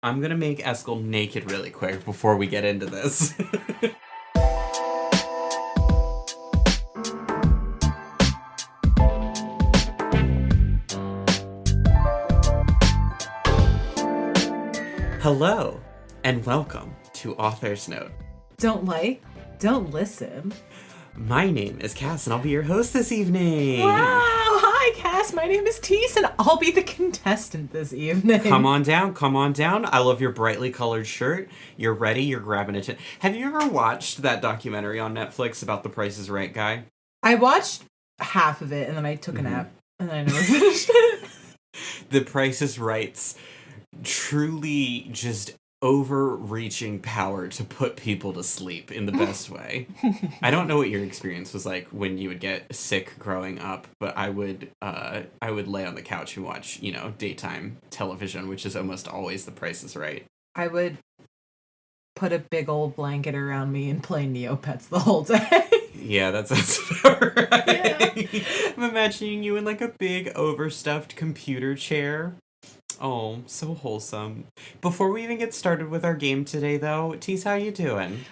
I'm gonna make Eskel naked really quick before we get into this. Hello, and welcome to Author's Note. Don't listen. My name is Cas, and I'll be your host this evening. Wow! Hi, Cas. My name is Teese, and I'll be the contestant this evening. Come on down. I love your brightly colored shirt. You're ready. You're grabbing it. Have you ever watched that documentary on Netflix about the Price is Right guy? I watched half of it, and then I took a nap, and then I never finished it. The Price is Right's truly just overreaching power to put people to sleep in the best way. I don't know what your experience was like when you would get sick growing up, but I would lay on the couch and watch, daytime television, which is almost always The Price is Right. I would put a big old blanket around me and play Neopets the whole day. Yeah, that's about right. Yeah. I'm imagining you in like a big overstuffed computer chair. Oh, so wholesome. Before we even get started with our game today, though, Teese, how you doing?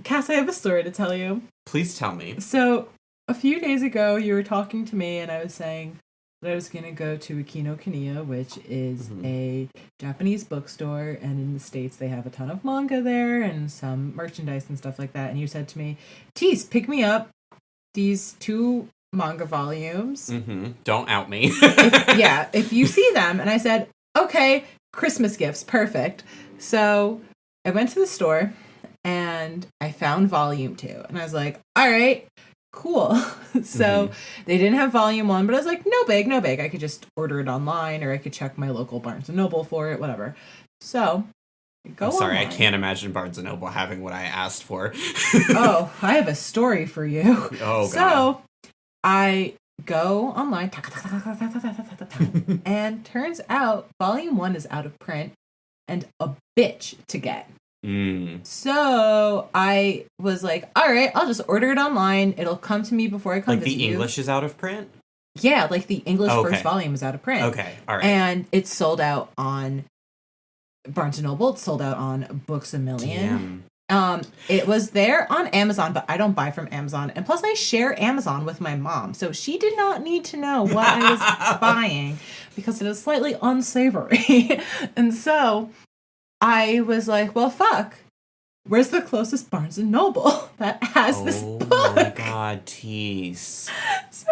Cas, I have a story to tell you. Please tell me. So, a few days ago, you were talking to me, and I was saying that I was going to go to Kinokuniya, which is a Japanese bookstore, and in the States, they have a ton of manga there, and some merchandise and stuff like that, and you said to me, Teese, pick me up these 2 manga volumes. Don't out me. if you see them. And I said, okay, Christmas gifts, perfect. So I went to the store and I found volume 2. And I was like, all right, cool. So they didn't have volume 1, but I was like, no big. I could just order it online, or I could check my local Barnes & Noble for it, whatever. So I'm sorry, online. I can't imagine Barnes & Noble having what I asked for. Oh, I have a story for you. Oh, God. So I go online, and turns out volume 1 is out of print and a bitch to get. So I was like, all right, I'll just order it online. It'll come to me before I come like visit the you. English is out of print? Yeah, like the English first volume is out of print. Okay, all right. And it's sold out on Barnes & Noble. It's sold out on Books A Million. Damn. It was there on Amazon, but I don't buy from Amazon. And plus I share Amazon with my mom. So she did not need to know what I was buying because it is slightly unsavory. And so I was like, well, fuck. Where's the closest Barnes & Noble that has this book? Oh my God, Teese. So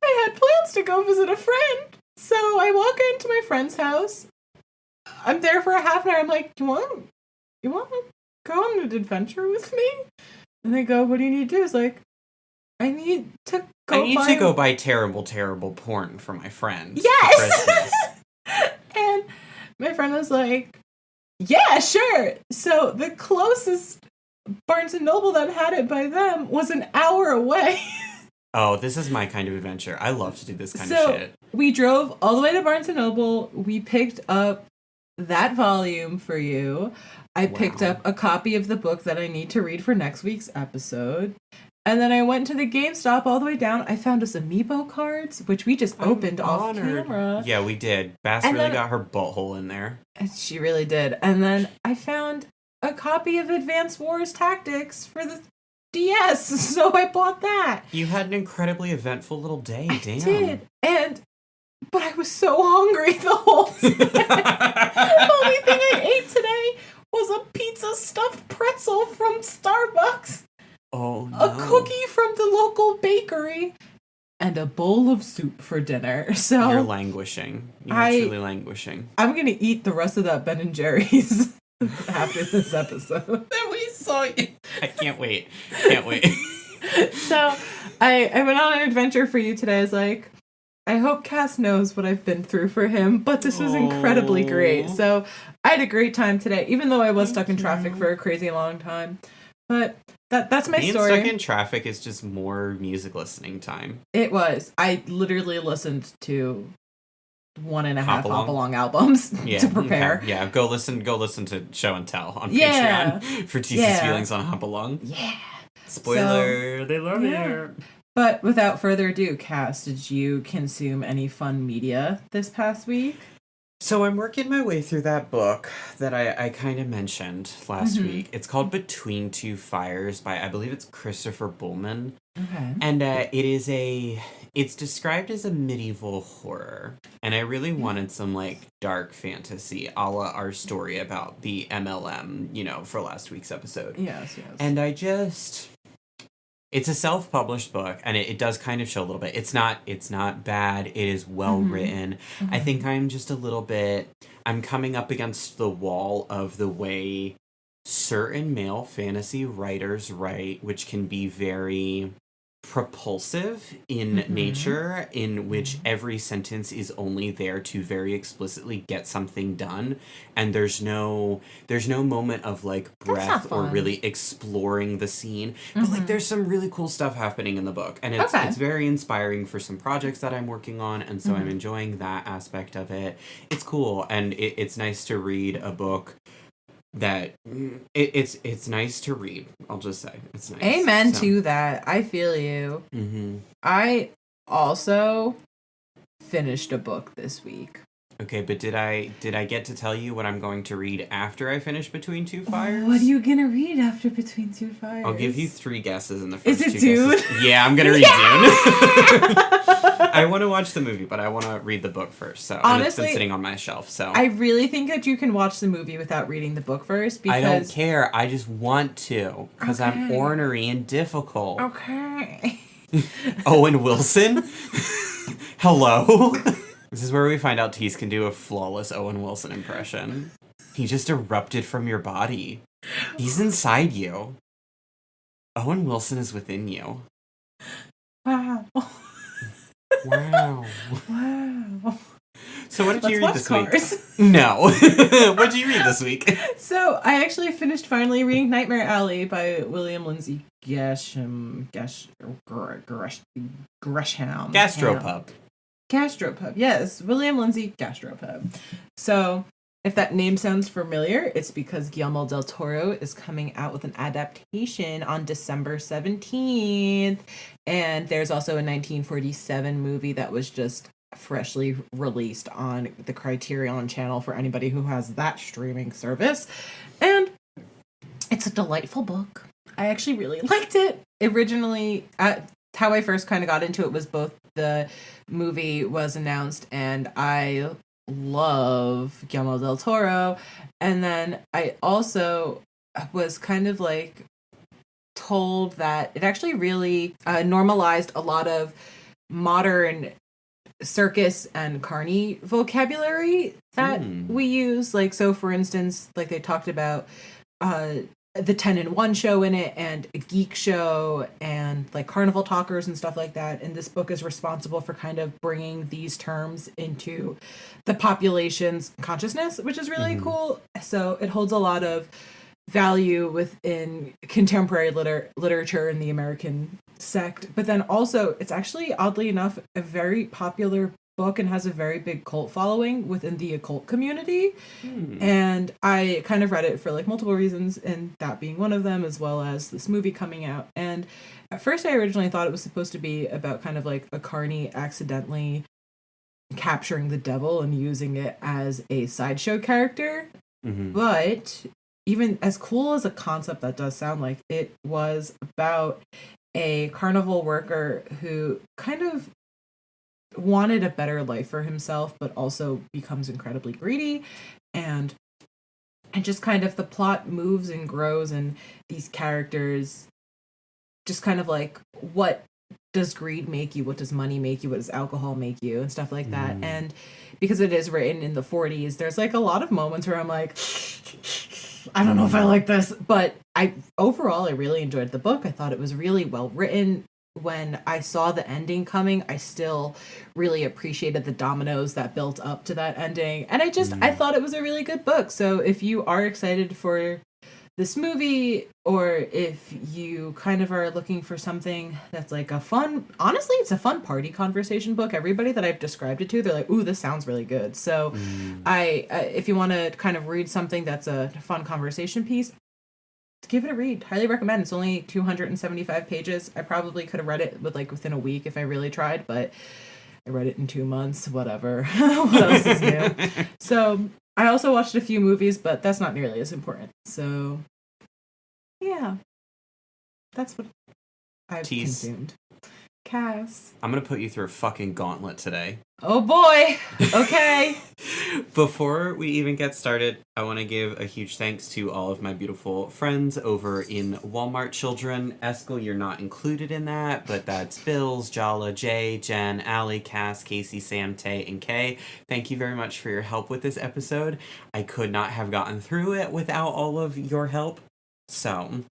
I had plans to go visit a friend. So I walk into my friend's house. I'm there for a half an hour. I'm like, you want to go on an adventure with me? And they go, what do you need to do? It's like, I need to go buy terrible, terrible porn for my friends. Yes! For Christmas. And my friend was like, yeah, sure. So the closest Barnes & Noble that had it by them was an hour away. Oh, this is my kind of adventure. I love to do this kind of shit. We drove all the way to Barnes & Noble. We picked up that volume for you. I picked up a copy of the book that I need to read for next week's episode. And then I went to the GameStop all the way down. I found us amiibo cards, which we just opened off camera. Yeah, we did. Bass really got her butthole in there. She really did. And then I found a copy of Advanced Wars Tactics for the DS, so I bought that. You had an incredibly eventful little day, damn. I did. But I was so hungry the whole time. The only thing I ate today was a pizza stuffed pretzel from Starbucks. Oh, no. A cookie from the local bakery. And a bowl of soup for dinner. So you're languishing. You're truly languishing. I'm going to eat the rest of that Ben & Jerry's after this episode. Then we saw you. I can't wait. So I went on an adventure for you today. I was like, I hope Cas knows what I've been through for him, but this was incredibly great. So I had a great time today, even though I was stuck in traffic for a crazy long time. But that's my story. Being stuck in traffic is just more music listening time. It was. I literally listened to 1.5 Hop-Along albums to prepare. Okay. Yeah, go listen to Show and Tell on Patreon for Teese's feelings on Hop-Along. Yeah. Spoiler, they love it. But without further ado, Cas, did you consume any fun media this past week? So I'm working my way through that book that I kind of mentioned last week. It's called Between Two Fires by, I believe it's Christopher Bullman. Okay. And it's described as a medieval horror. And I really wanted some, like, dark fantasy, a la our story about the MLM, for last week's episode. Yes. And it's a self-published book, and it does kind of show a little bit. It's not bad. It is well written. I think I'm just I'm coming up against the wall of the way certain male fantasy writers write, which can be very propulsive in nature, in which every sentence is only there to very explicitly get something done, and there's no moment of, like, breath or really exploring the scene. But, like, there's some really cool stuff happening in the book, and it's very inspiring for some projects that I'm working on, and so I'm enjoying that aspect of it. It's cool, and it's nice to read a book that it's nice to read. I'll just say it's nice. Amen to that. I feel you. I also finished a book this week. Okay, but did I get to tell you what I'm going to read after I finish Between Two Fires? What are you gonna read after Between Two Fires? I'll give you 3 guesses in the first Is it 2 Dune? guesses. Yeah, I'm gonna read Dune. I want to watch the movie, but I want to read the book first. So honestly, it's been sitting on my shelf. So I really think that you can watch the movie without reading the book first. Because I don't care. I just want to because I'm ornery and difficult. Okay. Owen Wilson. Hello. This is where we find out Teese can do a flawless Owen Wilson impression. He just erupted from your body. He's inside you. Owen Wilson is within you. Wow. Wow. So what did you read this week? No. What did you read this week? So I actually finished finally reading Nightmare Alley by William Lindsay Gresham. Gastropub, yes. William Lindsay Gastropub. So, if that name sounds familiar, it's because Guillermo del Toro is coming out with an adaptation on December 17th. And there's also a 1947 movie that was just freshly released on the Criterion channel for anybody who has that streaming service. And it's a delightful book. I actually really liked it. Originally, how I first kind of got into it was both the movie was announced and I love Guillermo del Toro, and then I also was kind of like told that it actually really normalized a lot of modern circus and carny vocabulary that we use. Like, so for instance, like they talked about the 10 and 1 show in it and a geek show and like carnival talkers and stuff like that. And this book is responsible for kind of bringing these terms into the population's consciousness, which is really cool. So it holds a lot of value within contemporary literature in the American sect. But then also it's actually, oddly enough, a very popular book and has a very big cult following within the occult community. And I kind of read it for like multiple reasons, and that being one of them, as well as this movie coming out. And at first I originally thought it was supposed to be about kind of like a carny accidentally capturing the devil and using it as a sideshow character. But even as cool as a concept that does sound like, it was about a carnival worker who kind of wanted a better life for himself, but also becomes incredibly greedy, and just kind of the plot moves and grows, and these characters just kind of like, what does greed make you? What does money make you? What does alcohol make you? And stuff like that. And because it is written in the 40s, there's like a lot of moments where I'm like, I don't know if I like this, but overall I really enjoyed the book. I thought it was really well written. When I saw the ending coming, I still really appreciated the dominoes that built up to that ending. And I thought it was a really good book. So if you are excited for this movie, or if you kind of are looking for something that's like honestly, it's a fun party conversation book. Everybody that I've described it to, they're like, ooh, this sounds really good. So if you want to kind of read something that's a fun conversation piece, give it a read. Highly recommend. It's only 275 pages. I probably could have read it within a week if I really tried, but I read it in 2 months, whatever. What else is new? So I also watched a few movies, but that's not nearly as important. So yeah, that's what I've Teese. consumed. Cas. I'm gonna put you through a fucking gauntlet today. Oh boy. Okay. Before we even get started, I want to give a huge thanks to all of my beautiful friends over in Walmart Children. Eskel, you're not included in that, but that's Bills, Jala, Jay, Jen, Allie, Cass, Casey, Sam, Tay, and Kay. Thank you very much for your help with this episode. I could not have gotten through it without all of your help. So...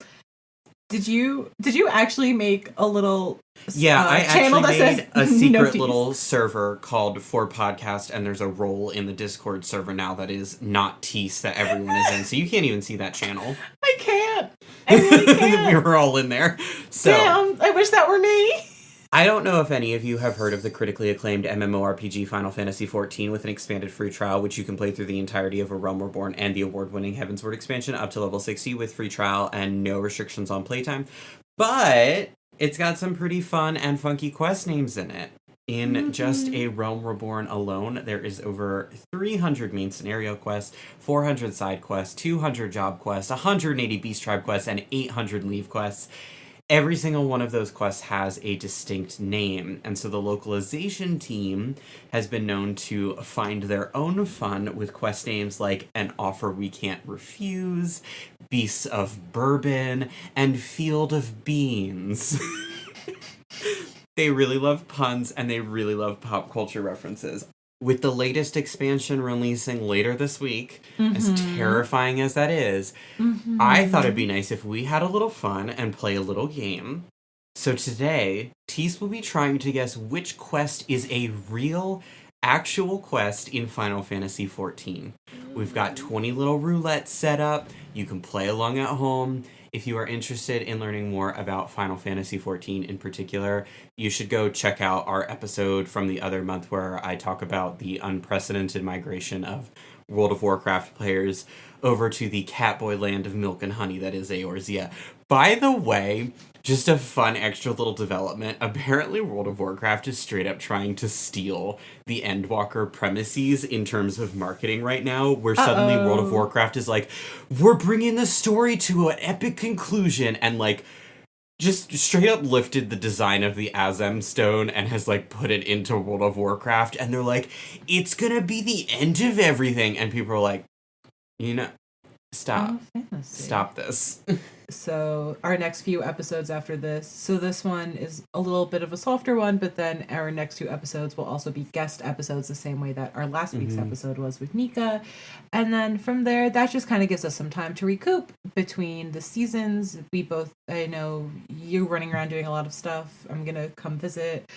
Did you actually make a little I channel actually that made says a secret noties? little server called For Podcast, and there's a role in the Discord server now that is not Teese that everyone is in, so you can't even see that channel. I can't. I really can't. We were all in there. So damn, I wish that were me. I don't know if any of you have heard of the critically acclaimed MMORPG Final Fantasy XIV with an expanded free trial, which you can play through the entirety of A Realm Reborn and the award-winning Heavensward expansion up to level 60 with free trial and no restrictions on playtime. But it's got some pretty fun and funky quest names in it. In just A Realm Reborn alone, there is over 300 main scenario quests, 400 side quests, 200 job quests, 180 Beast Tribe quests, and 800 Leave quests. Every single one of those quests has a distinct name, and so the localization team has been known to find their own fun with quest names like An Offer We Can't Refuse, Beasts of Bourbon, and Field of Beans. They really love puns, and they really love pop culture references. With the latest expansion releasing later this week, as terrifying as that is, I thought it'd be nice if we had a little fun and play a little game. So today, Teese will be trying to guess which quest is a real, actual quest in Final Fantasy XIV. We've got 20 little roulettes set up. You can play along at home. If you are interested in learning more about Final Fantasy XIV in particular, you should go check out our episode from the other month where I talk about the unprecedented migration of World of Warcraft players over to the Catboy land of milk and honey that is Eorzea. By the way, just a fun extra little development. Apparently World of Warcraft is straight up trying to steal the Endwalker premises in terms of marketing right now, where suddenly World of Warcraft is like, we're bringing the story to an epic conclusion, and like just straight up lifted the design of the Azem stone and has like put it into World of Warcraft, and they're like, it's gonna be the end of everything, and people are like, stop. Stop this. So our next few episodes after this, so this one is a little bit of a softer one, but then our next 2 episodes will also be guest episodes the same way that our last week's episode was with Nika. And then from there, that just kind of gives us some time to recoup between the seasons. I know you running around doing a lot of stuff. I'm going to come visit.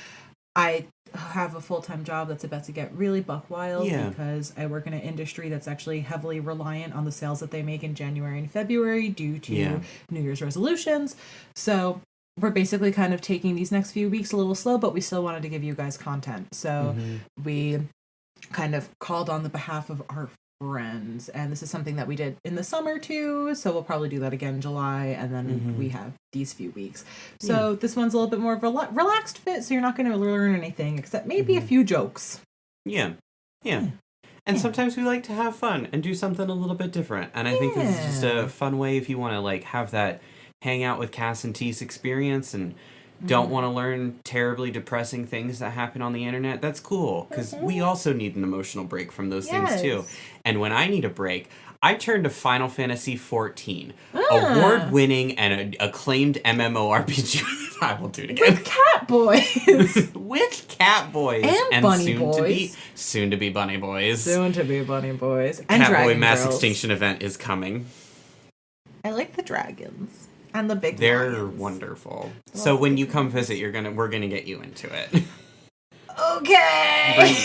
I have a full-time job that's about to get really buck wild because I work in an industry that's actually heavily reliant on the sales that they make in January and February due to New Year's resolutions. So we're basically kind of taking these next few weeks a little slow, but we still wanted to give you guys content. So we kind of called on the behalf of our friends, and this is something that we did in the summer too, so we'll probably do that again in July, and then we have these few weeks. So this one's a little bit more of a relaxed fit, so you're not going to learn anything except maybe a few jokes. And sometimes we like to have fun and do something a little bit different, and I think this is just a fun way if you want to like have that hang out with Cas and Teese experience and don't want to learn terribly depressing things that happen on the internet. That's cool, because we also need an emotional break from those things too. And when I need a break, I turn to Final Fantasy XIV, award-winning and acclaimed MMORPG. I will do it again. With cat boys. With cat boys. And bunny boys. Soon to be bunny boys. Soon to be bunny boys. And Catboy Mass Extinction event is coming. I like the dragons. And the big They're lions. Wonderful. So when you come visit, we're gonna get you into it. Okay.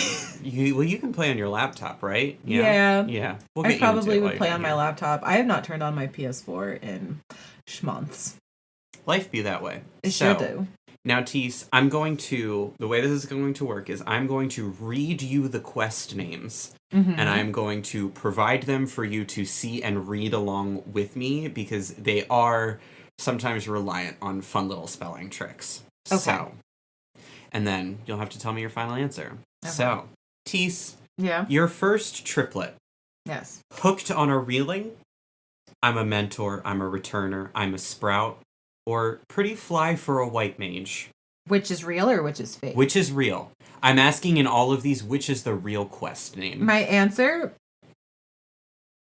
You can play on your laptop, right? Yeah. We'll I probably would play on my laptop. I have not turned on my PS4 in months. Life be that way. It sure do. Now, Teese, the way this is going to work is I'm going to read you the quest names, and I'm going to provide them for you to see and read along with me, because they are sometimes reliant on fun little spelling tricks. Okay. So, and then you'll have to tell me your final answer. Okay. So, Teese, yeah, your first triplet. Yes. Hooked on a reeling, I'm a mentor, I'm a returner, I'm a sprout, or pretty fly for a white mage. Which is real or which is fake? Which is real? I'm asking in all of these, which is the real quest name? My answer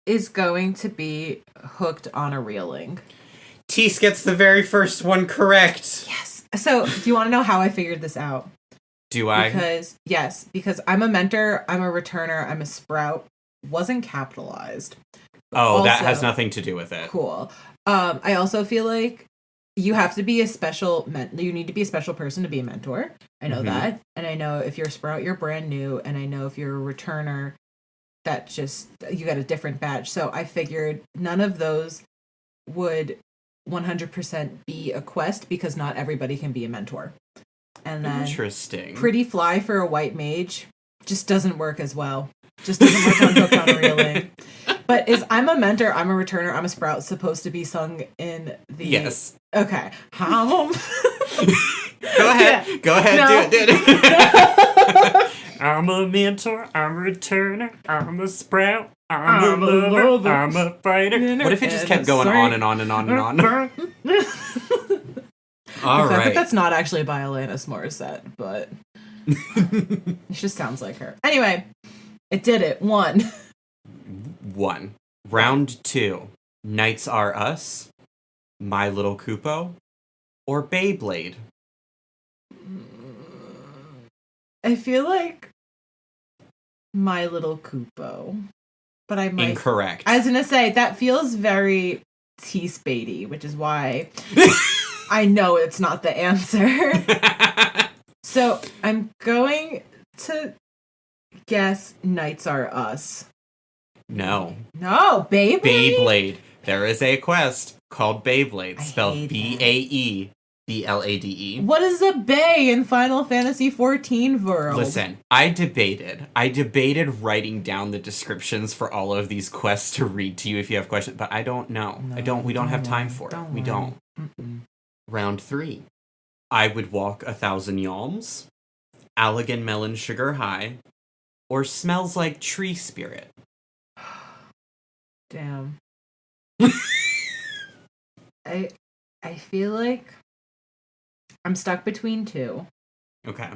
is going to be hooked on a reeling. Teese gets the very first one correct. Yes. So, do you want to know how I figured this out? Do I? Because I'm a mentor, I'm a returner, I'm a sprout. Wasn't capitalized. Oh, also, that has nothing to do with it. Cool. I also feel like you have to be you need to be a special person to be a mentor. I know that. And I know if you're a sprout, you're brand new. And I know if you're a returner, you got a different badge. So I figured none of those would 100% be a quest because not everybody can be a mentor. And then interesting. Pretty fly for a white mage just doesn't work as well. Just doesn't work on hooked on a reeling. But is I'm a mentor, I'm a returner, I'm a sprout supposed to be sung in the... Yes. Okay. Go ahead. Yeah. Go ahead. No. Do it. I'm a mentor, I'm a returner, I'm a sprout, I'm a lover, I'm a fighter. What if it just kept going on and on and on and on? All right. But that's not actually by Alanis Morissette, but it just sounds like her. Anyway, it did it. 1. Round 2. Knights Are Us, My Little Kupo, or Beyblade? I feel like My Little Kupo, but I might... Incorrect. I was going to say, that feels very Teese-baity, which is why I know it's not the answer. So, I'm going to guess Knights Are Us. No. No, Beyblade? Beyblade. There is a quest called Beyblade, spelled Baeblade. What is a bay in Final Fantasy XIV world? Listen, I debated writing down the descriptions for all of these quests to read to you if you have questions, but I don't know. We don't have time for it. We don't. Round 3. I Would Walk 1,000 Yalms, Allegan Melon Sugar High, or Smells Like Tree Spirit. Damn. I feel like I'm stuck between 2. Okay.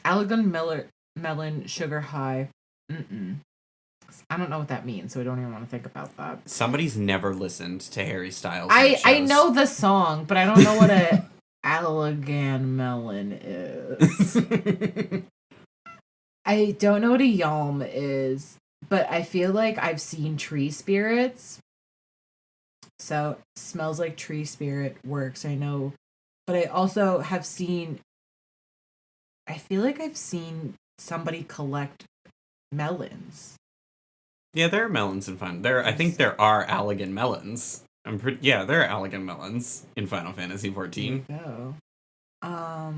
Allegan Melon Sugar High. I don't know what that means, so I don't even want to think about that. Somebody's never listened to Harry Styles. I know the song, but I don't know what a Allegan Melon is. I don't know what a Yalm is, but I feel like I've seen Tree Spirits. So, Smells Like Tree Spirit works, I know. But I also have seen... I feel like I've seen somebody collect melons. Yeah, there are melons in Final... I think there are Allegan melons. there are Allegan melons in Final Fantasy XIV. Oh.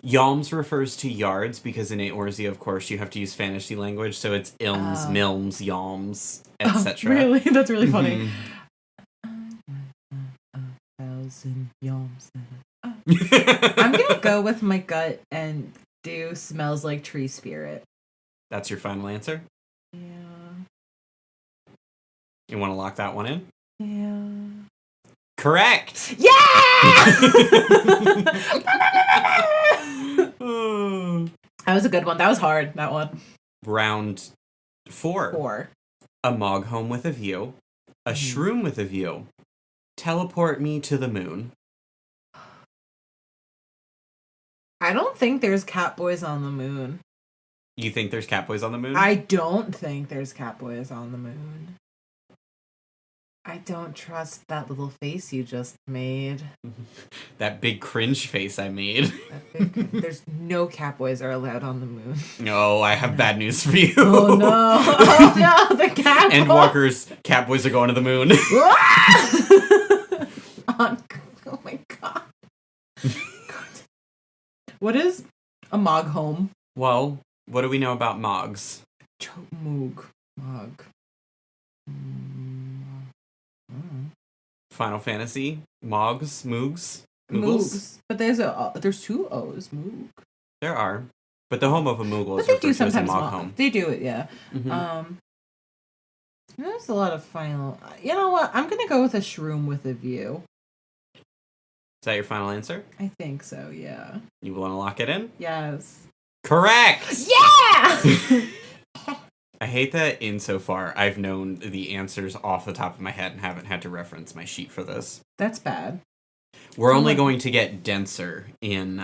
Yalms refers to yards because in Eorzea, of course, you have to use fantasy language, so it's ilms, milms, yalms, etc. Really? That's really funny. 1,000 yalms. I'm gonna go with my gut and do Smells Like Tree Spirit. That's your final answer? Yeah. You want to lock that one in? Yeah. Correct! Yeah! That was a good one. That was hard, that one. Round 4. A Mog Home with a View. A Shroom with a View. Teleport Me to the Moon. I don't think there's Catboys on the moon. You think there's Catboys on the moon? I don't think there's Catboys on the moon. I don't trust that little face you just made. That big cringe face I made. There's no Catboys are allowed on the moon. No, I have bad news for you. Oh no! Oh no! The Catboys! Endwalker's Catboys are going to the moon. Oh my god. What is a Mog Home? Well, what do we know about Mogs? Mog. Final Fantasy? Mogs? Moogs? Moogles? But there's two O's. Moog. There are. But the home of a Moogle But is they referred do to as a sometimes Mog Home. They do it, yeah. Mm-hmm. There's a lot of final... You know what? I'm going to go with a shroom with a view. Is that your final answer? I think so, yeah. You want to lock it in? Yes. Correct! Yeah! I hate that insofar I've known the answers off the top of my head and haven't had to reference my sheet for this. That's bad. We're only going to get denser in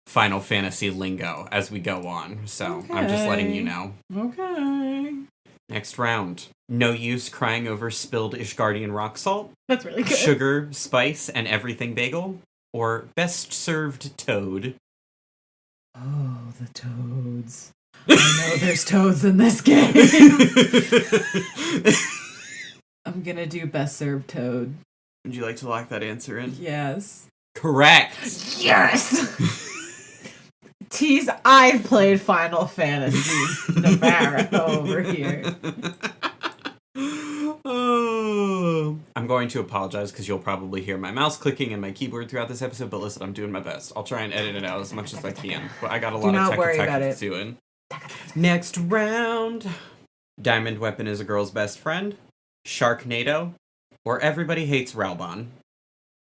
Final Fantasy lingo as we go on, so I'm just letting you know. Okay. Next round. No use crying over spilled Ishgardian rock salt. That's really good. Sugar, spice, and everything bagel. Or best served toad. Oh, the toads. I know there's toads in this game. I'm gonna do best served toad. Would you like to lock that answer in? Yes. Correct! Yes! Tease, I've played Final Fantasy Navarro over here. Oh. I'm going to apologize because you'll probably hear my mouse clicking and my keyboard throughout this episode, but listen, I'm doing my best. I'll try and edit it out as much as I can, but I got a lot of tech to do in. Next round. Diamond Weapon is a girl's best friend. Sharknado. Or Everybody Hates Ralbon.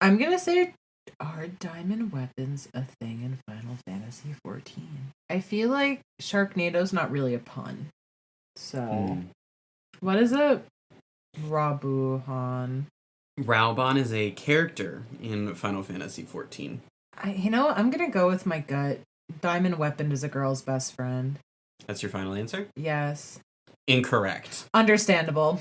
I'm gonna say, are diamond weapons a thing in Final Fantasy XIV? I feel like Sharknado's not really a pun. So, What is it? Rabuhan. Ralbon is a character in Final Fantasy XIV. You know what? I'm gonna go with my gut. Diamond Weapon is a girl's best friend. That's your final answer? Yes. Incorrect. Understandable.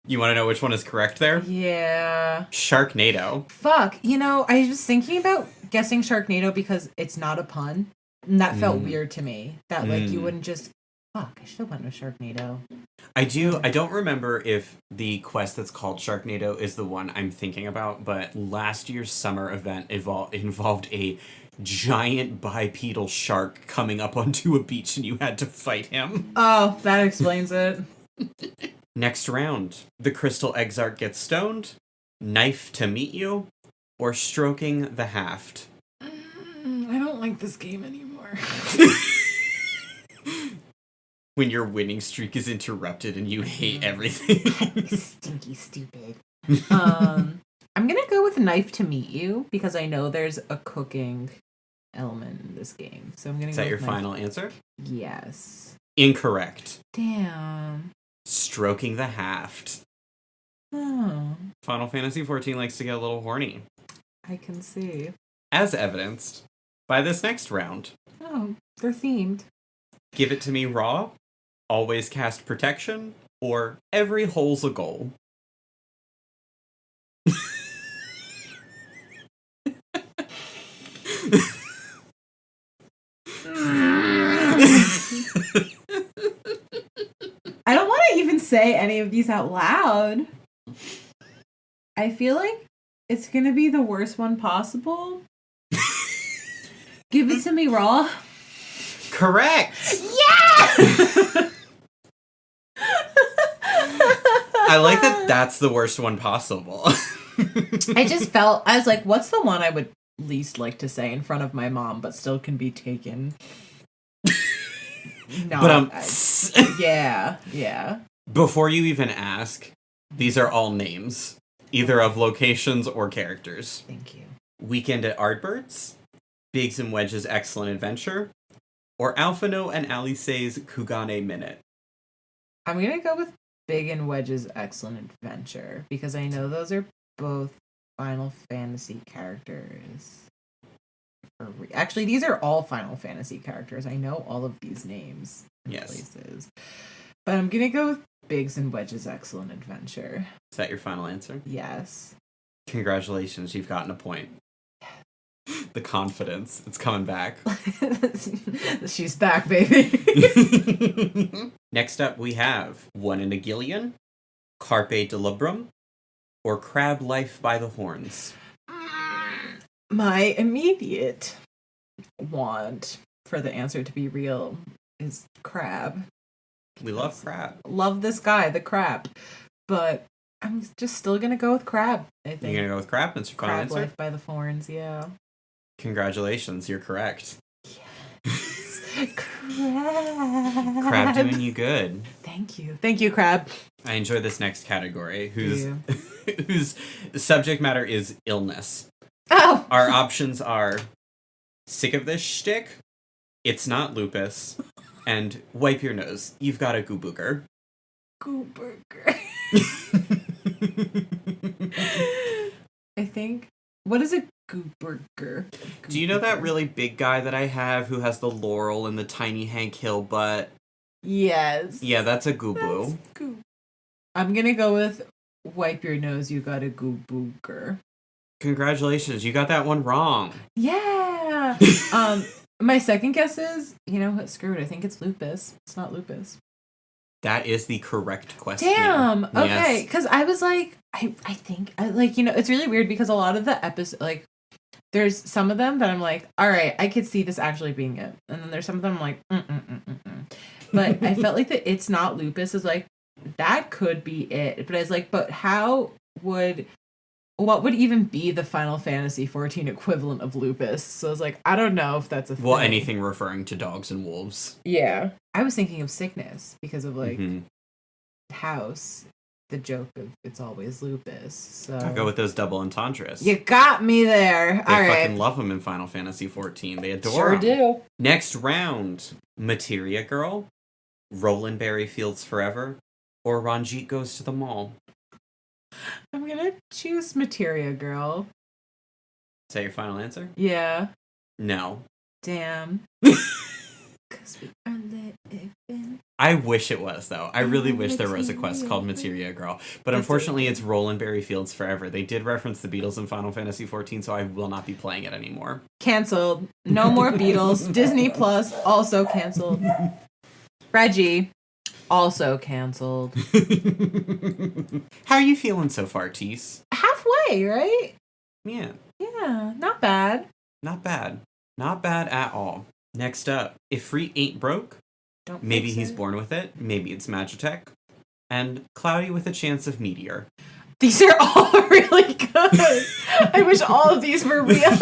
You want to know which one is correct there? Yeah. Sharknado. Fuck. You know, I was thinking about guessing Sharknado because it's not a pun. And that felt weird to me. That, like, you wouldn't just... Fuck, I should have went with Sharknado. I don't remember if the quest that's called Sharknado is the one I'm thinking about, but last year's summer event involved a giant bipedal shark coming up onto a beach and you had to fight him. Oh, that explains it. Next round. The Crystal Exarch gets stoned, Knife to Meet You, or Stroking the Haft. I don't like this game anymore. When your winning streak is interrupted and you hate everything. Stinky stupid. I'm gonna go with Knife to Meet You because I know there's a cooking element in this game. So I'm gonna. Is that your final answer? Yes. Incorrect. Damn. Stroking the Haft. Oh. Final Fantasy XIV likes to get a little horny. I can see. As evidenced by this next round. Oh, they're themed. Give It to Me Raw, Always Cast Protection, or Every Hole's a Goal. I don't want to even say any of these out loud. I feel like it's going to be the worst one possible. Give It to Me Raw. Correct! Yeah! I like that that's the worst one possible. I was like, what's the one I would least like to say in front of my mom, but still can be taken? No. But yeah. Before you even ask, these are all names, either of locations or characters. Thank you. Weekend at Ardbert's, Biggs and Wedge's Excellent Adventure, or Alphino and Alice's Kugane Minute. I'm going to go with Big and Wedge's Excellent Adventure, because I know those are both Final Fantasy characters. Actually, these are all Final Fantasy characters. I know all of these names and places. But I'm going to go with Biggs and Wedge's Excellent Adventure. Is that your final answer? Yes. Congratulations, you've gotten a point. The confidence, it's coming back. She's back, baby. Next up, we have One in a Gillion, Carpe Delibrum, or Crab Life by the Horns. My immediate want for the answer to be real is crab. We love crab. Love this guy, the crab. But I'm just still gonna go with crab. I think. You're gonna go with crab? That's your final Crab answer? life by the thorns. Yeah. Congratulations, you're correct. Yes. Crab. Crab doing you good. Thank you, crab. I enjoy this next category, whose Yeah. whose subject matter is illness. Oh. Our options are sick of this shtick, it's not lupus, and wipe your nose. You've got a gooburger. Gooburger. I think. What is a gooburger? Do you know that really big guy that I have who has the laurel and the tiny Hank Hill butt? Yes. Yeah, that's a gooboo. I'm gonna go with wipe your nose. You got a gooburger. Congratulations, you got that one wrong. Yeah. My second guess is, you know what? Screw it. I think it's lupus. It's not lupus. That is the correct question. Damn. Okay. Yes. Because I was like, I think, like, you know, it's really weird because a lot of the episodes, like, there's some of them that I'm like, all right, I could see this actually being it. And then there's some of them I'm like, But I felt like that it's not lupus is like, that could be it. But I was like, but what would even be the Final Fantasy XIV equivalent of lupus? So I was like, I don't know if that's a thing. Well, anything referring to dogs and wolves. Yeah. I was thinking of sickness because of, like, Mm-hmm. House, the joke of it's always lupus. So I'll go with those double entendres. you got me there. They All right. fucking love them in Final Fantasy XIV. They adore Sure 'em. do. Next round, Materia Girl, Roland Berry Fields Forever, or Ranjit Goes to the Mall. I'm gonna choose Materia Girl. Is that your final answer? Yeah. No. Damn. 'Cause we are living. I wish it was, though. I really wish there was a quest called Materia Girl. But unfortunately, it's Roland Berry Fields Forever. They did reference the Beatles in Final Fantasy XIV, so I will not be playing it anymore. Canceled. No more Beatles. Disney Plus also canceled. Reggie also canceled. How are you feeling so far, Teese? Halfway, right? Yeah. Yeah, not bad. Not bad. Not bad at all. Next up, Ifrit Ain't Broke. Don't Maybe fix he's it. born with it. Maybe it's Magitech. And Cloudy with a Chance of Meteor. These are all really good. I wish all of these were real.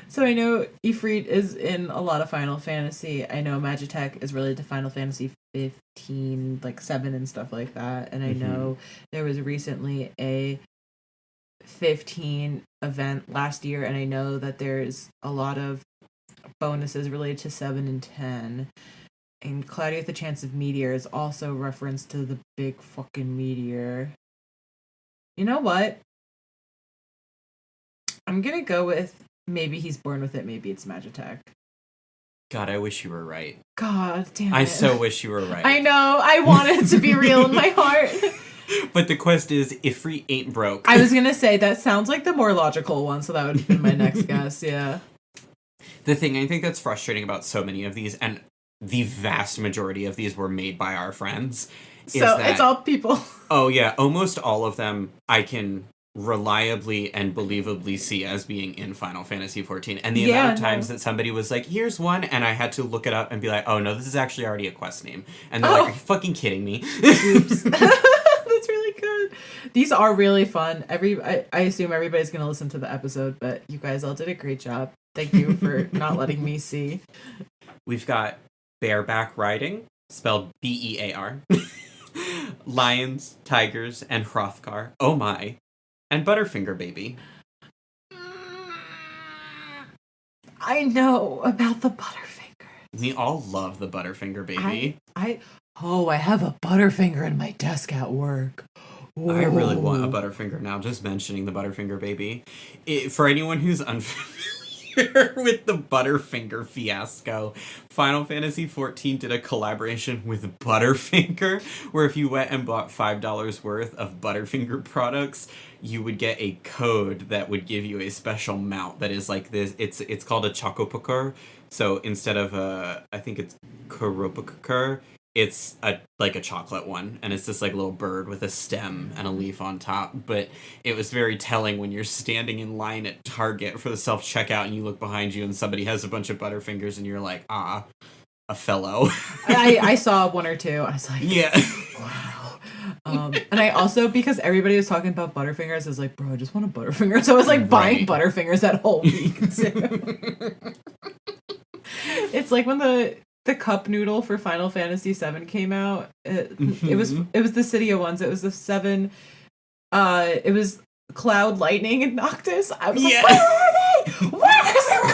So I know Ifrit is in a lot of Final Fantasy. I know Magitech is related to Final Fantasy 15, like 7 and stuff like that. And I know there was recently a 15 event last year, and I know that there's a lot of bonuses related to 7 and 10. And Cloudy with a Chance of Meteor is also reference to the big fucking meteor. You know what? I'm gonna go with maybe he's born with it, maybe it's Magitech. God, I wish you were right. God damn it. I so wish you were right. I know. I want it to be real in my heart. But the quest is Ifrit Ain't Broke. I was gonna say that sounds like the more logical one, so that would have been my next guess, yeah. The thing I think that's frustrating about so many of these, and the vast majority of these were made by our friends, is So that, it's all people. oh yeah, almost all of them I can reliably and believably see as being in Final Fantasy XIV. And the amount of times that somebody was like, here's one, and I had to look it up and be like, oh no, this is actually already a quest name. And they're like, are you fucking kidding me? Oops. That's really good. These are really fun. I assume everybody's going to listen to the episode, but you guys all did a great job. Thank you for not letting me see. We've got bareback riding, spelled Bear. Lions, tigers, and Hrothgar. Oh my. And Butterfinger Baby. I know about the Butterfinger. We all love the Butterfinger Baby. I have a Butterfinger in my desk at work. Whoa. I really want a Butterfinger now, just mentioning the Butterfinger Baby. For anyone who's unfamiliar with the Butterfinger fiasco, Final Fantasy XIV did a collaboration with Butterfinger, where if you went and bought $5 worth of Butterfinger products, you would get a code that would give you a special mount that is like this. It's called a Chocopucker. So instead of I think it's Kuropucker, it's like a chocolate one, and it's this like little bird with a stem and a leaf on top. But it was very telling when you're standing in line at Target for the self-checkout and you look behind you and somebody has a bunch of Butterfingers and you're like, a fellow. I saw one or two. I was like, yeah. wow. And I also, because everybody was talking about Butterfingers, I was like, bro, I just want a Butterfinger. So I was like buying Butterfingers that whole week too. It's like when the cup noodle for Final Fantasy VII came out. It was the Cydia ones. It was the 7. It was Cloud, Lightning, and Noctis. I was like, where are they? Where is the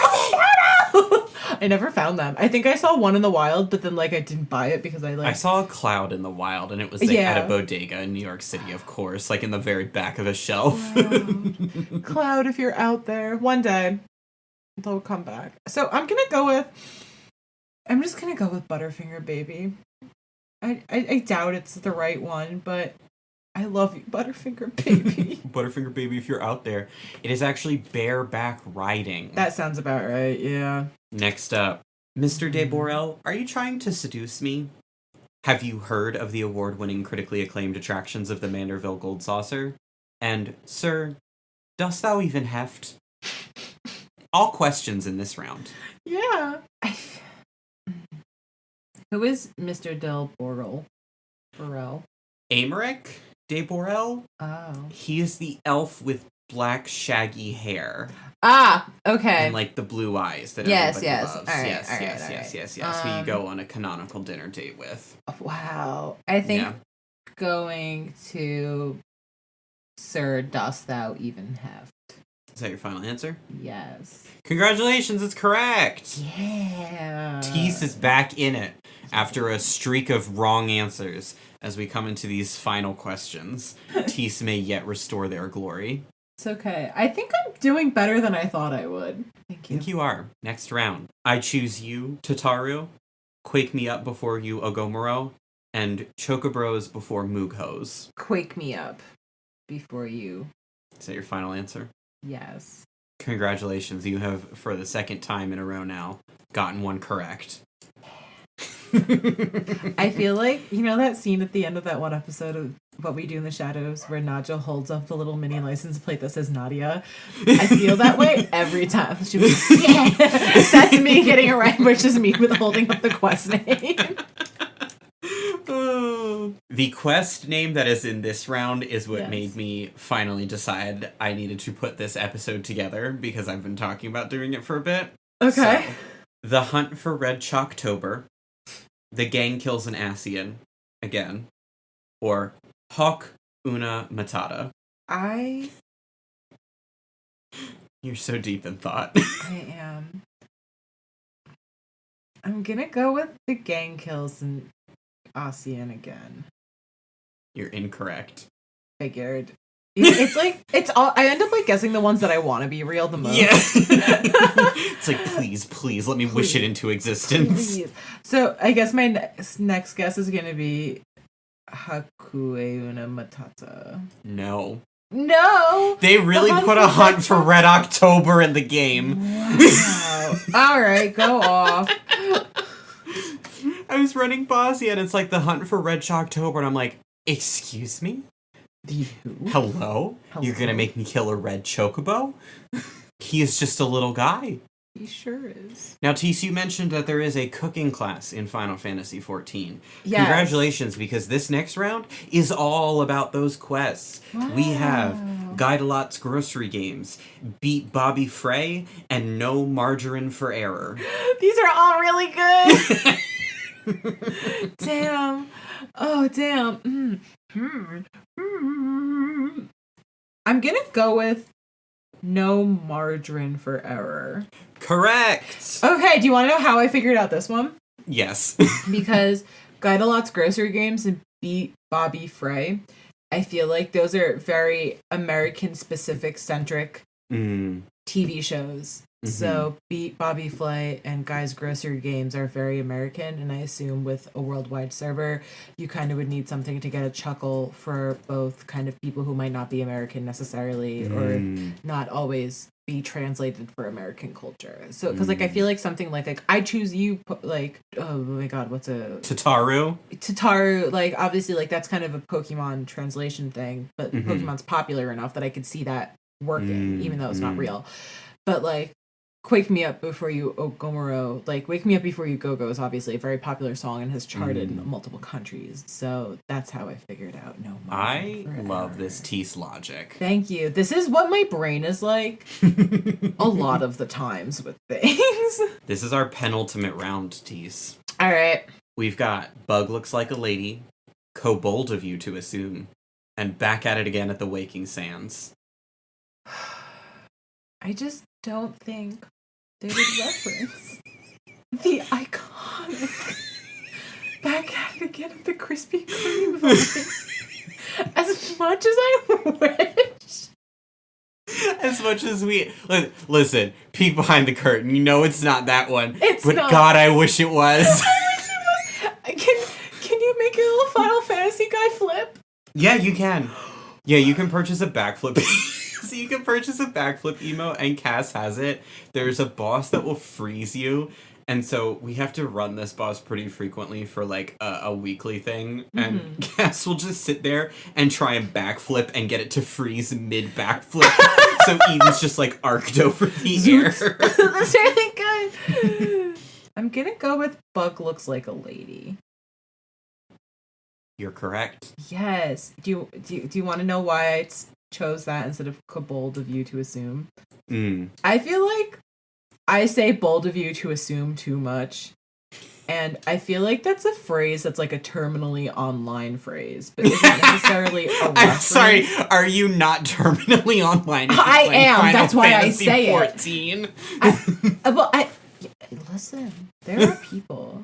I never found them. I think I saw one in the wild, but then like I didn't buy it because I saw a Cloud in the wild, and it was like, at a bodega in New York City, of course, like in the very back of a shelf. Cloud, if you're out there, one day they'll come back. So I'm just gonna go with Butterfinger Baby. I doubt it's the right one, but I love you, Butterfinger Baby. Butterfinger Baby, if you're out there. It is actually bareback riding. That sounds about right, yeah. Next up, Mr. de Borel, are you trying to seduce me? Have you heard of the award-winning, critically acclaimed attractions of the Manderville Gold Saucer? And, sir, dost thou even heft? All questions in this round. Yeah. Who is Mr. Del Borel? Aymeric de Borel? Oh. He is the elf with black shaggy hair. Ah, okay. And like the blue eyes that everybody loves. Yes. Who you go on a canonical dinner date with. Wow. I think going to Sir, dost thou even heft? Is that your final answer? Yes. Congratulations, it's correct! Yeah. Teese is back in it after a streak of wrong answers. As we come into these final questions, Teese may yet restore their glory. It's okay. I think I'm doing better than I thought I would. Thank you. I think you are. Next round. I choose you, Tataru. Quake me up before you, Ogomoro. And Chocobros before Mooghos. Quake me up before you. Is that your final answer? Yes. Congratulations. You have, for the second time in a row now, gotten one correct. I feel like, you know that scene at the end of that one episode of What We Do in the Shadows where Nadja holds up the little mini license plate that says Nadia? I feel that way every time. She was like, yeah! That's me getting it right, which is me with holding up the quest name. The quest name that is in this round is what made me finally decide I needed to put this episode together because I've been talking about doing it for a bit. Okay. So, The Hunt for Red Chalktober, The Gang Kills an Asian, again, or Hawk Una Matata. You're so deep in thought. I am. I'm gonna go with The Gang Kills an Asian again. You're incorrect. Figured. It's like, it's all, I end up like guessing the ones that I want to be real the most. Yeah. It's like, please, let me wish it into existence. Please. So I guess my next guess is going to be Hakue Una Matata. No. They really put a hunt for Red October in the game. Wow. Alright, go off. I was running Bossy and it's like The Hunt for Red Chalktober and I'm like, excuse me? Hello? You're gonna make me kill a red chocobo? He is just a little guy. He sure is. Now, Teese, you mentioned that there is a cooking class in Final Fantasy XIV. Yes. Congratulations, because this next round is all about those quests. Wow. We have Guide-a-Lot's Grocery Games, Beat Bobby Frey, and No Margarine for Error. These are all really good! Damn. Oh, damn. I'm gonna go with No Margarine for Error. Correct! Okay, do you want to know how I figured out this one? Yes. Because Guide-a-Lot's Grocery Games and Beat Bobby Frey, I feel like those are very American-specific centric TV shows. Mm-hmm. So Beat Bobby Flay and Guy's Grocery Games are very American, and I assume with a worldwide server, you kind of would need something to get a chuckle for both kind of people who might not be American necessarily or not always be translated for American culture. So, because like I feel like something like I choose you, like, oh my god, what's a Tataru, like obviously like that's kind of a Pokemon translation thing, but Pokemon's popular enough that I could see that working, even though it's not real. But like Quake Me Up Before You Ogomoro, like Wake Me Up Before You Go Go is obviously a very popular song and has charted in multiple countries. So that's how I figured out No More. I love this Teese logic. Thank you. This is what my brain is like a lot of the times with things. This is our penultimate round, Teese. All right. We've got Bug Looks Like a Lady, Kobold of You to Assume, and Back at It Again at the Waking Sands. I just don't think they would reference the iconic Back at It Again at the Krispy Kreme vibe as much as I wish. As much as we... Listen, peek behind the curtain. You know it's not that one. It's but not. God, I wish it was. Can you make a little Final Fantasy guy flip? Yeah, you can. Yeah, you can purchase a backflip. So you can purchase a backflip emote, and Cas has it. There's a boss that will freeze you, and so we have to run this boss pretty frequently for like a weekly thing. And Cas will just sit there and try and backflip and get it to freeze mid backflip. So Eden's just like arced over the air. That's really good. I'm gonna go with Bug Looks Like a Lady. You're correct. Yes. Do you want to know why I chose that instead of Kobold of You to Assume? I feel like I say bold of you to assume too much. And I feel like that's a phrase that's like a terminally online phrase, but isn't necessarily a reference. I'm sorry, are you not terminally online? I am. Final that's why Fantasy I say 14? Listen, there are people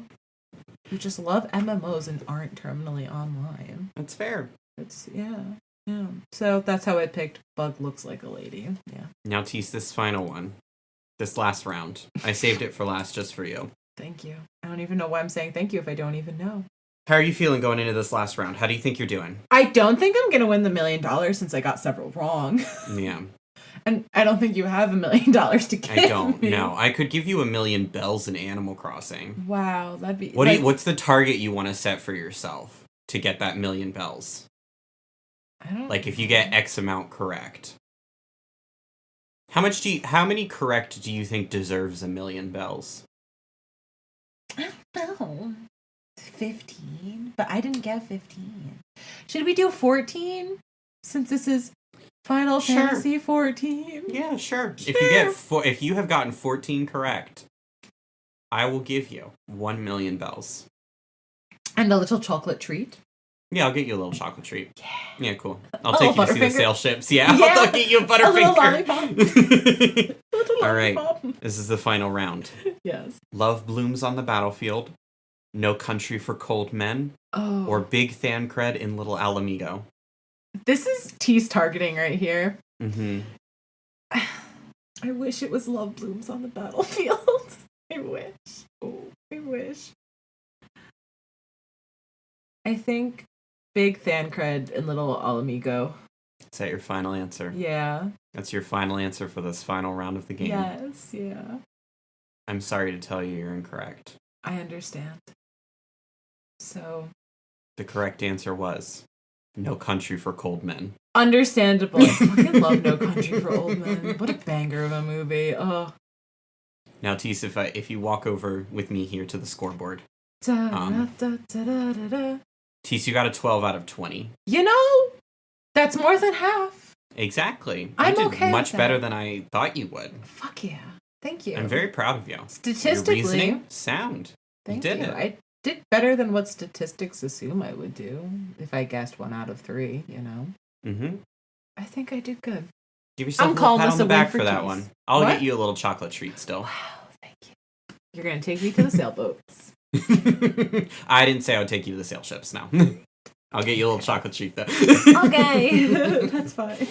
who just love MMOs and aren't terminally online. That's fair. Yeah. So that's how I picked Bug Looks Like a Lady. Yeah. Now, Teese, this final one. This last round. I saved it for last just for you. Thank you. I don't even know why I'm saying thank you if I don't even know. How are you feeling going into this last round? How do you think you're doing? I don't think I'm going to win the $1 million since I got several wrong. Yeah. And I don't think you have $1 million to give me. I don't. No, I could give you 1 million bells in Animal Crossing. Wow, that'd be... What's the target you want to set for yourself to get that 1 million bells? I don't Like, if you get X amount correct. How many correct do you think deserves 1 million bells? I don't know. 15, but I didn't get 15. Should we do 14? Since this is Final Fantasy 14? Yeah, sure. Sure. If you have gotten 14 correct, I will give you 1 million bells. And a little chocolate treat. Yeah, I'll get you a little chocolate treat. Yeah, cool. I'll A take you little to see the Butterfinger. sail ships. Yeah, I'll get you a Butterfinger. A little lollipop. All right, this is the final round. Yes. Love Blooms on the Battlefield, No Country for Cold Men, Oh. or Big Thancred in Little Alamigo. This is Tease targeting right here. Mm-hmm. I wish it was Love Blooms on the Battlefield. I wish. Oh, I wish. I think Big Thancred and Little Alamigo. Is that your final answer? Yeah. That's your final answer for this final round of the game? Yes, yeah. I'm sorry to tell you you're incorrect. I understand. So... The correct answer was No Country for Cold Men. Understandable. I fucking love No Country for Old Men. What a banger of a movie. Oh. Now, Teese, if you walk over with me here to the scoreboard. Teese, you got a 12 out of 20. You know, that's more than half. Exactly. I'm you did okay much with better that. than I thought you would. Fuck yeah. Thank you. I'm very proud of you. Statistically, Your reasoning, sound. Thank you did you. it. I did better than what statistics assume I would do if I guessed 1 out of 3, you know? Mm-hmm. I think I did good. Give yourself I'm a calling pat this on the a win back for for that Teese. one. I'll What? get you a little chocolate treat still. Wow, thank you. You're going to take me to the sailboats. I didn't say I would take you to the sail ships now. I'll get you a little chocolate treat though. Okay, that's fine.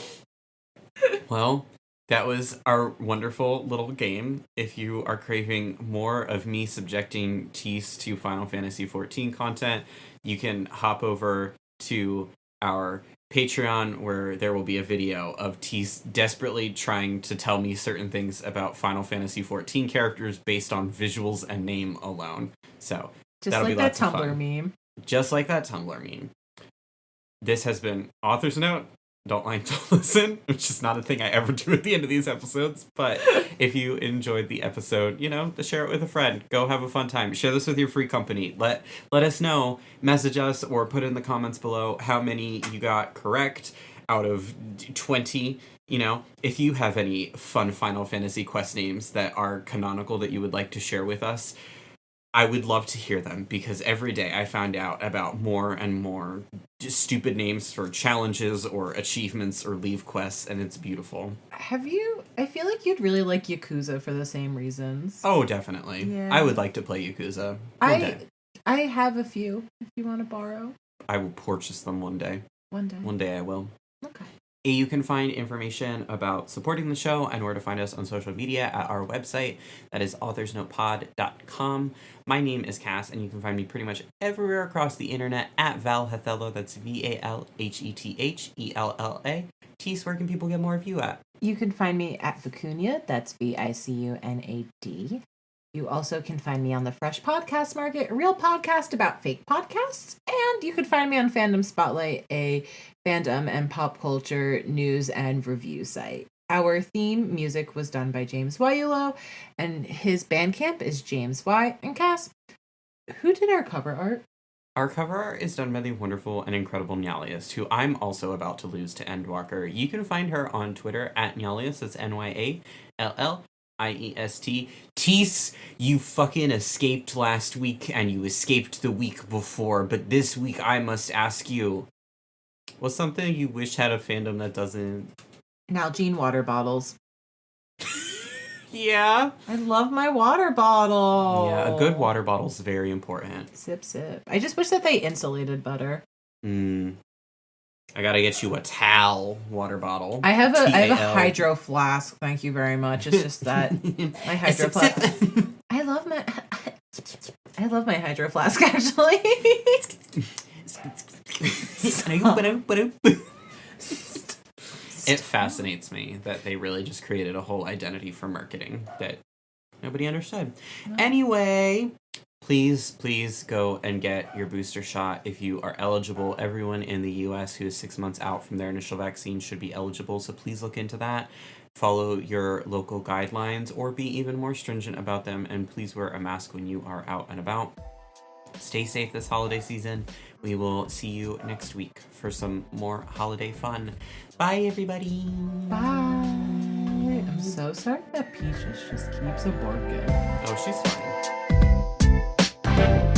Well, that was our wonderful little game. If you are craving more of me subjecting Teese to Final Fantasy XIV content, you can hop over to our Patreon, where there will be a video of Teese desperately trying to tell me certain things about Final Fantasy XIV characters based on visuals and name alone. So Just that'll like be that lots of Tumblr fun. meme. Just like that Tumblr meme. This has been Author's Note. don't like to listen, which is not a thing I ever do at the end of these episodes. But if you enjoyed the episode, share it with a friend. Go have a fun time. Share this with your free company. Let us know. Message us or put in the comments below how many you got correct out of 20. If you have any fun Final Fantasy quest names that are canonical that you would like to share with us, I would love to hear them, because every day I find out about more and more just stupid names for challenges or achievements or leave quests, and it's beautiful. I feel like you'd really like Yakuza for the same reasons. Oh, definitely. Yeah. I would like to play Yakuza one day. I have a few if you want to borrow. I will purchase them one day. One day. One day I will. Okay. You can find information about supporting the show and where to find us on social media at our website. That is authorsnotepod.com. My name is Cas, and you can find me pretty much everywhere across the internet at Valhethello. That's VALHETHELLA. Teese, where can people get more of you at? You can find me at Vicuña. That's VICUNAD. You also can find me on the Fresh Podcast Market, a real podcast about fake podcasts. And you can find me on Fandom Spotlight, a fandom and pop culture news and review site. Our theme music was done by James Yaiullo, and his Bandcamp is James Y. And Cas, who did our cover art? Our cover art is done by the wonderful and incredible Nyaliest, who I'm also about to lose to Endwalker. You can find her on Twitter at Nyaliest. That's NYALLIEST. Teese, you fucking escaped last week and you escaped the week before, but this week I must ask you, what's something you wish had a fandom that doesn't? Nalgene water bottles. Yeah. I love my water bottle. Yeah, a good water bottle is very important. Sip, sip. I just wish that they insulated better. I gotta get you a towel water bottle. I have a hydro flask. Thank you very much. It's just that my hydro flask. I love my hydro flask, actually. It fascinates me that they really just created a whole identity for marketing that nobody understood. No. Anyway, please go and get your booster shot if you are eligible. Everyone in the U.S. who is 6 months out from their initial vaccine should be eligible, so please look into that. Follow your local guidelines or be even more stringent about them, and please wear a mask when you are out and about. Stay safe this holiday season. We will see you next week for some more holiday fun. Bye, everybody. Bye. I'm so sorry that Peaches just keeps aborting. Oh, she's fine.